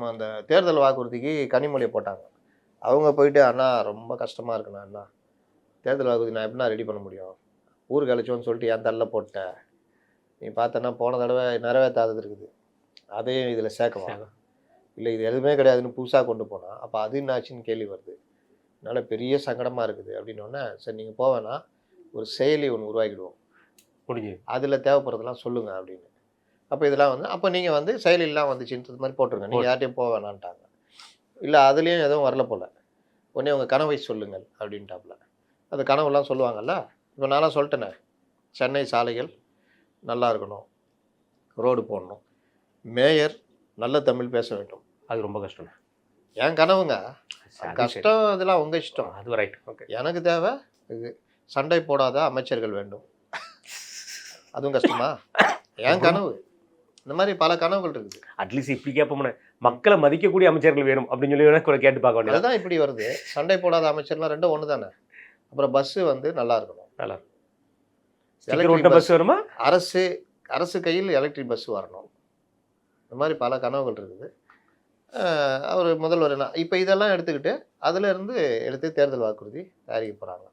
அந்த தேர்தல் வாக்குறுதிக்கு கனிமொழியை போட்டாங்க. அவங்க போயிட்டு அண்ணா ரொம்ப கஷ்டமாக இருக்குண்ணா அண்ணா, தேர்தல் வாக்குறுதி நான் எப்படின்னா ரெடி பண்ண முடியும், ஊருக்கு அழைச்சோன்னு சொல்லிட்டு என் தள்ள போட்ட, நீ பார்த்தனா போன தடவை நிறைவேற்றாதது இருக்குது, அதையும் இதில் சேர்க்கவா, இல்லை இது எதுவுமே கிடையாதுன்னு புதுசாக கொண்டு போனால் அப்போ அது என்னாச்சுன்னு கேள்வி வருது. அதனால் பெரிய சங்கடமாக இருக்குது அப்படின்னோடனே, சரி நீங்கள் போவேன்னா ஒரு செயலி ஒன்று உருவாக்கிடுவோம், முடிஞ்சு அதில் தேவைப்படுறதெல்லாம் சொல்லுங்கள் அப்படின்னு. அப்போ இதெல்லாம் வந்து அப்போ நீங்கள் வந்து செயலிலாம் வந்துச்சுன்றது மாதிரி போட்டுருங்க, நீங்கள் யார்ட்டையும் போக வேணான்ட்டாங்க. இல்லை அதுலேயும் எதுவும் வரல போல், உடனே உங்கள் கனவை சொல்லுங்கள் அப்படின்ட்டாப்புல. அந்த கனவுலாம் சொல்லுவாங்கல்ல, இப்போ நான்லாம் சொல்லிட்டேனே, சென்னை சாலைகள் நல்லா இருக்கணும், ரோடு போடணும், மேயர் நல்ல தமிழ் பேச வேண்டும். அது ரொம்ப கஷ்டம். என் கனவுங்க, கஷ்டம் இதெல்லாம் உங்கள் இஷ்டம். அது ரைட். ஓகே, எனக்கு தேவை இது, சண்டை போடாத அமைச்சர்கள் வேண்டும். அதுவும் கஷ்டமா? என் கனவு. இந்த மாதிரி பல கனவுகள் இருக்குது. அட்லீஸ்ட் இப்படி கேட்போம்னே, மக்களை மதிக்கக்கூடிய அமைச்சர்கள் வேணும் அப்படின்னு சொல்லி கூட கேட்டு பார்க்க வேண்டியது. அதுதான் இப்படி வருது. சண்டை போடாத அமைச்சர்லாம் ரெண்டும் ஒன்று தானே. அப்புறம் பஸ்ஸு வந்து நல்லா இருக்கணும். நல்லா எலக்ட்ரிக் பஸ் வருமா? அரசு கையில் எலக்ட்ரிக் பஸ் வரணும். இந்த மாதிரி பல கனவுகள் இருக்குது. அவர் முதல்வர் என்ன இப்போ இதெல்லாம் எடுத்துக்கிட்டு அதில் இருந்து எடுத்து தேர்தல் வாக்குறுதி தயாரிக்க போகிறாங்க.